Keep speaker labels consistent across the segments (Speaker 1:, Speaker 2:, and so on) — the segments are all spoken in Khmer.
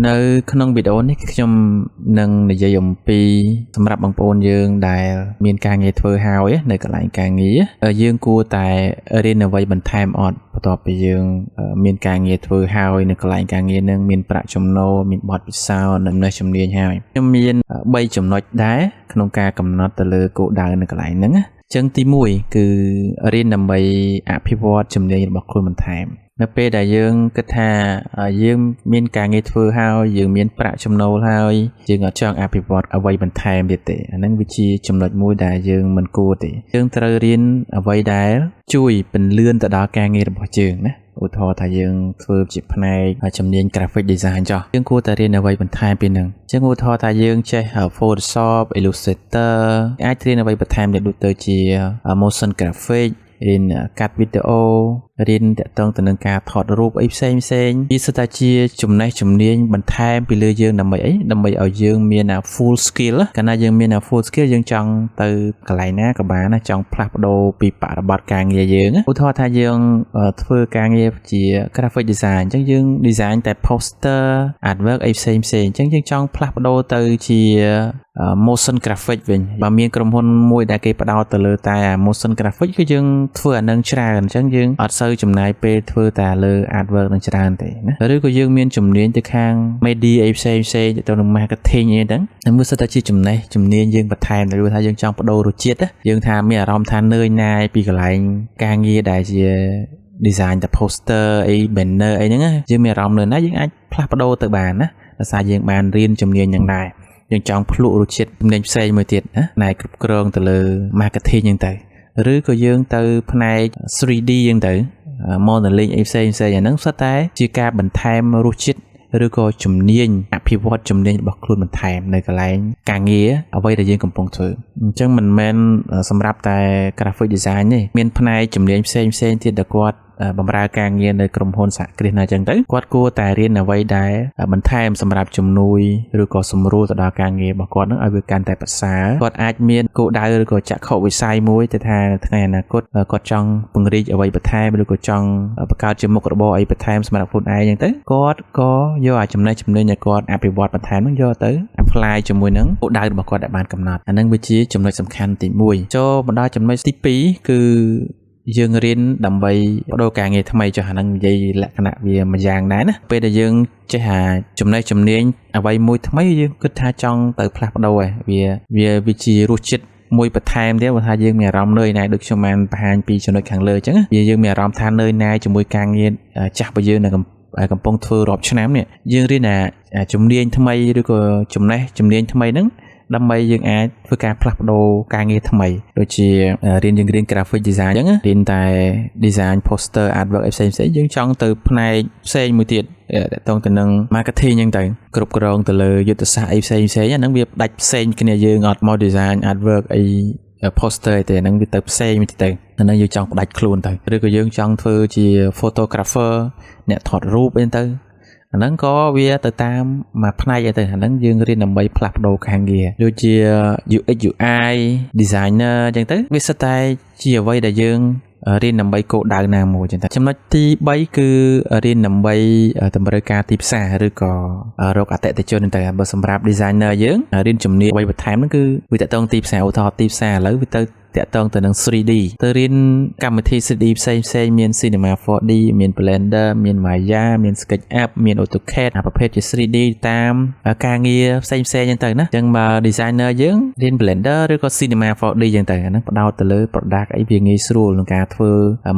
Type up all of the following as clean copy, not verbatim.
Speaker 1: នៅក្នុងវីដេអូនេះខ្ញុំនឹងនិយាយអំពីសម្រាប់បងប្អូនយើងដែលមានការងារធ្វើហើយនៅកន្លែងការងារយើងគួរតែរៀនអ្វីបន្ថែមអត់បន្ទាប់ពីយើងមានការងារធ្វើហើយនៅកន្លែងការងារនឹងមានប្រាក់ចំណូលមានបទពិសោធន៍និងចំណេះជំនាញហើយខ្ញុំមាន3ចំណុចដែរក្នុងការកំណត់ទៅលើគោលដៅនៅកន្លែងហ្នឹងចឹងទី1គឺរៀនដើម្បីអភិវឌ្ឍជំនាញរបស់ខ្លួនបន្ថែមនៅពេលដែលយើងគិតថាយើងមានការងារធ្វើហើយយើងមានប្រាក់ចំណូលហើយយើងអត់ចង់អភិវឌ្ឍអ្វីបន្ថែមទៀតទេអាហ្នឹងវាជាចំណុចមួយដែលយើងមិនគួរទេយើងត្រូវរៀនអ្វីដែលជួយពន្លឿនទៅដល់ការងាររបស់យើងណាឧទាហរណ៍ថាយើងធ្វើជាផ្នែកជំនាញ graphic design ចុះយើងគួរតែរៀនអ្វីបន្ថែមពីហ្នឹងអញ្ចឹងឧទាហរណ៍ថាយើងចេះ Photoshop Illustrator អាចរៀនអ្វីបន្ថែមដូចទៅជា motion graphic រៀនកាត់វីដេអូរៀនតាក់ទងទៅនឹងការថតរូបអីផ្សេងវាស្ទើរតែជាចំណេះជំនាញបន្ថែមពីលើយើងដើម្បីឲ្យយើងមាន full skill កាលណាយើងមាន full skill យើងចង់ទៅកន្លែងណាក៏បានណាចង់ផ្លាស់ប្ដូរពីបរិបទការងារយើងឧទាហរណ៍ថាយើងធ្វើការងារជា graphic design អញ្ចឹងយើង design តែ poster artwork អីផ្សេងអញ្ចឹងយើងចង់ផ្លាស់ប្ដូរទៅជា motion graphic វិញបើមានក្រុមហ៊ុនមួយដែលគេផ្ដោតទៅលើតែ motion graphic គឺយើងធ្វើអានឹងច្រើនអញ្ចឹងយើងអត់សូវចំណាយពេលធ្វើតែលើ artwork នឹងច្រើនទេណាឬក៏យើងមានជំនាញទៅខាង media អីផ្សេងទៅនឹង marketing អីហ្នឹងវាសិតតែជាចំណេះជំនាញយើងបន្ថែមឬថាយើងចង់បដូររសជាតិយើងថាមានអារម្មណ៍ថានឿយណាយពីកន្លែងការងារដែលជា design តែ poster អី banner អីហ្នឹងយើងមានអារម្មណ៍នឿយណាយយើងអាចផ្លាស់ប្ដូរទៅបានណាដោយសារយើងបានរៀនជំនាញហ្នឹងដែរយើងចង់ភ្លក់រសជាតិជំនាញផ្សេងមួយទៀតណាណែគ្រប់គ្រងទៅលើ marketing ហ្នឹងទៅឬក៏យើងទៅផ្នែក 3D ហ្នឹងទៅ modeling អីផ្សេងអាហ្នឹងសុទ្ធតែជាការបន្ថែមរសជាតិឬក៏ជំនាញអភិវឌ្ឍជំនាញរបស់ខ្លួនបន្ថែមនៅកន្លែងការងារអ្វីដែលយើងកំពុងធ្វើអញ្ចឹងមិនមែនសម្រាប់តែ graphic design ទេមានផ្នែកជំនាញផ្សេងទៀតដែលគាត់បម្រើការងារនៅក្រុមហ៊ុនសហគ្រាសណាអញ្ចឹងទៅគាត់គួរតែរៀនអ្វីដែលបន្ថែមសម្រាប់ជំនួយឬក៏សម្រួលទៅដល់ការងាររបស់គាត់នឹងឲ្យវាកាន់តែប្រសើរគាត់អាចមានគោលដៅឬក៏ចក្ខុវិស័យមួយទៅថាថ្ងៃអនាគតគាត់ចង់ពង្រីកអ្វីបន្ថែមឬក៏ចង់បង្កើតជាមុខរបរអីបន្ថែមសម្រាប់ខ្លួនឯងអញ្ចឹងទៅគាត់ក៏យកអាចំណេះជំនាញដែលគាត់អភិវឌ្ឍបន្ថែមនឹងយកទៅ apply ជាមួយនឹងគោលដៅរបស់គាត់ដែលបានកំណត់អានឹងវាជាចំណុចសំខាន់ទី1ចូលមកដល់ចំណុចទី2គឺយើងរៀនដើម្បីបដូរការងារថ្មីចុះអានឹងនិយាយលក្ខណៈវាមួយយ៉ាងដែរណាពេលដែលយើងចេះចំណេះជំនាញអ្វីមួយថ្មីយើងគិតថាចង់ទៅផ្លាស់ប្ដូរវាជារសជាតិមួយបន្ថែមទៀតបើថាយើងមានអារម្មណ៍នឿយណាយដូចខ្ញុំបានបង្ហាញពីចំណុចខាងលើអញ្ចឹងយើងមានអារម្មណ៍ថានឿយណាយជាមួយការងារចាស់របស់យើងនៅកំពុងធ្វើរាប់ឆ្នាំនេះយើងរៀនជំនាញថ្មីឬក៏ចំណេះជំនាញថ្មីហ្នឹងដើម្បីយើងអាចធ្វើការផ្លាស់ប្ដូរការងារថ្មីដូចជារៀន graphic design អញ្ចឹងរៀនតែ design poster artwork ផ្សេងយើងចង់ទៅផ្នែកផ្សេងមួយទៀតតកតងទៅនឹង marketing អញ្ចឹងទៅគ្រប់គ្រងទៅលើយុទ្ធសាស្ត្រអីផ្សេងហ្នឹងវាដាច់ផ្សេងគ្នាយើងអត់មក design artwork អី poster ទេហ្នឹងវាទៅផ្សេងមួយទៅហ្នឹងយើងចង់ផ្ដាច់ខ្លួនទៅឬក៏យើងចង់ធ្វើជា photographer អ្នកថតរូបអីទៅអាហ្នឹងក៏វាទៅតាមមួយផ្នែកទៅអាហ្នឹងយើងរៀនដើម្បីផ្លាស់ប្ដូរខាងងារដូចជា UX UI designer អញ្ចឹងទៅវាសិតតែជាអ្វីដែលយើងរៀនដើម្បីគោលដៅណាមួយចឹងតែចំណុចទី3គឺរៀនដើម្បីតម្រូវការទីផ្សារឬក៏រកអតិថិជនទៅបើសម្រាប់ designer យើងរៀនជំនាញអ្វីបន្ថែមហ្នឹងគឺវាតកតងទីផ្សារឧទាហរណ៍ទីផ្សារឥឡូវវាទៅតាក់ទងទៅនឹង 3D ទៅរៀនកម្មវិធី 3D ផ្សេងមាន Cinema 4D មាន Blender មាន Maya មាន SketchUp មាន AutoCAD ប្រភេទជា 3D តាមការងារផ្សេងហ្នឹងទៅណាអញ្ចឹងបើ designer យើងរៀន Blender ឬក៏ Cinema 4D អញ្ចឹងទៅអាហ្នឹងផ្ដោតទៅលើ product អីវាងាយស្រួលក្នុងការធ្វើ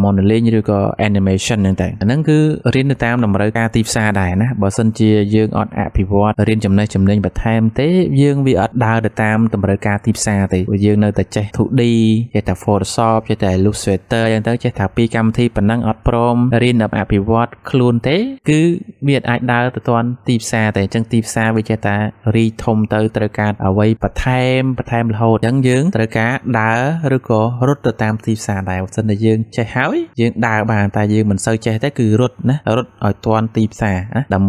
Speaker 1: modeling ឬក៏ animation អញ្ចឹងទៅអាហ្នឹងគឺរៀនទៅតាមតម្រូវការទីផ្សារដែរណាបើសិនជាយើងអត់អភិវឌ្ឍរៀនចំណេះជំនាញបន្ថែមទេយើងវាអត់ដើរទៅតាមតម្រូវការទីផ្សារទេព្រោះយើងនៅតែចេះ 2D ចេះតែ Photoshop ចេះតែ Illustrator អញ្ចឹងទៅចេះតែពីកម្មវិធីប៉ុណ្ណឹងអត់ព្រមរៀនអភិវឌ្ឍខ្លួនទេគឺវាអាចដើរទៅទាន់ទីផ្សារតែអញ្ចឹងទីផ្សារវាចេះតែរីធំទៅត្រូវការអ្វីបន្ថែមរហូតអញ្ចឹងយើងត្រូវការដើរឬក៏រត់ទៅតាមទីផ្សារដែរបើមិនតែយើងចេះហើយយើងដើរបានតែយើងមិនសូវចេះទេគឺរត់ឲ្យទាន់ទីផ្សារណាដើម្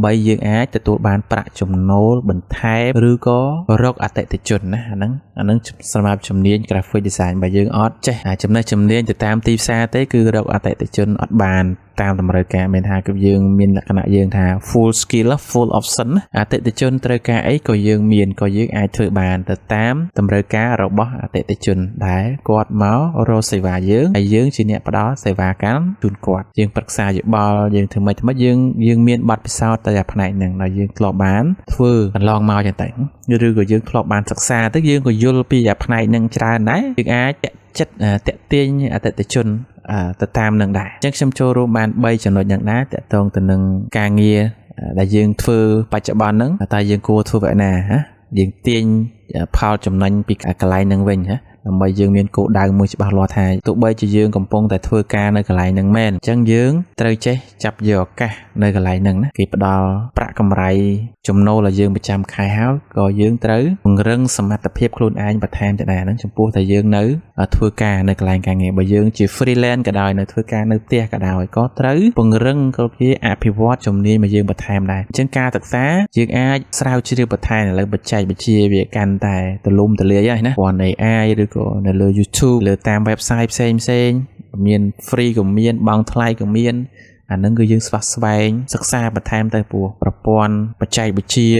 Speaker 1: បីយើងអាចទទួលបានប្រាក់ចំណូលបន្ថែមឬក៏រកអតិថិជនណាអាហ្នឹងសម្រាប់ជំនាញ graphic graphic design បើយើងអត់ចេះចំណេះជំនាញទៅតាមទីផ្សារទេគឺរកអតិថិជនអត់បានតាមតម្រូវការមានថាគឺយើងមានលក្ខណៈយើងថា full skill full option អតិថិជនត្រូវការអីក៏យើងមានក៏យើងអាចធ្វើបានទៅតាមតម្រូវការរបស់អតិថិជនដែលគាត់មករកសេវាយើងហើយយើងជាអ្នកផ្ដល់សេវាកម្មជូនគាត់យើងប្រឹក្សាយោបល់យើងធ្វើម៉េចយើងមានបទពិសោធន៍ទៅផ្នែកហ្នឹងដែលយើងធ្លាប់បានធ្វើកន្លងមកចឹងទៅឬក៏យើងធ្លាប់បានសិក្សាទៅយើងក៏យល់ពីផ្នែកហ្នឹងច្រើនដែរយើងអាចចិត្តតាក់ទាញអតិថិជនទៅតាមនឹងដែរអញ្ចឹងខ្ញុំចូលរួមបាន3ចំណុចហ្នឹងដែរតាក់ទងទៅនឹងការងារដែលយើងធ្វើបច្ចុប្បន្នហ្នឹងតើយើងគួរធ្វើបែបណាយើងទាញផលចំណេញពីកន្លែងហ្នឹងវិញដើម្បីយើងមានគោលដៅមួយច្បាស់លាស់ថាទោះបីជាយើងកំពុងតែធ្វើការនៅកន្លែងហ្នឹងមែនអញ្ចឹងយើងត្រូវចេះចាប់យកឱកាសនៅកន្លែងហ្នឹងណាគេផ្ដល់ប្រាក់កម្រៃចំណូលឲ្យយើងប្រចាំខែហើយក៏យើងត្រូវពង្រឹងសមត្ថភាពខ្លួនឯងបន្ថែមទៅដែរហ្នឹងចំពោះតែយើងនៅធ្វើការនៅកន្លែងការងារបើយើងជា freelance ក៏ដោយនៅធ្វើការនៅផ្ទះក៏ដោយក៏ត្រូវពង្រឹងគ្រប់ជាអភិវឌ្ឍជំនាញមកយើងបន្ថែមដែរអញ្ចឹងការសិក្សាយើងអាចស្រាវជ្រាវបន្ថែមលើបច្ចេកវិទ្យាវាកាន់តែទូលំទូលាយហើយណាព្រោះ AI ឬក៏នៅលើ YouTube លើតាម website ផ្សេងមាន free ក៏មានបង់ថ្លៃក៏មានអានឹងគឺយើងស្វះស្វែងសិក្សាបន្ថែមទៅព្រោះប្រព័ន្ធបច្ចេកវិទ្យា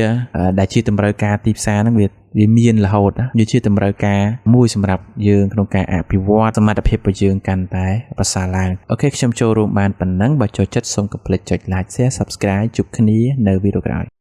Speaker 1: ដែលជាតម្រូវការទីផ្សារហ្នឹងវាមានរហូតវាជាតម្រូវការមួយសម្រាប់យើងក្នុងការអភិវឌ្ឍសមត្ថភាពរបស់យើងកាន់តែប្រសើរឡើងអូខេខ្ញុំចូលរួមបានប៉ុណ្ណឹងបើចូលចិត្តសូមកុំភ្លេចចុច like share subscribe ជួបគ្នានៅវីដេអូក្រោយ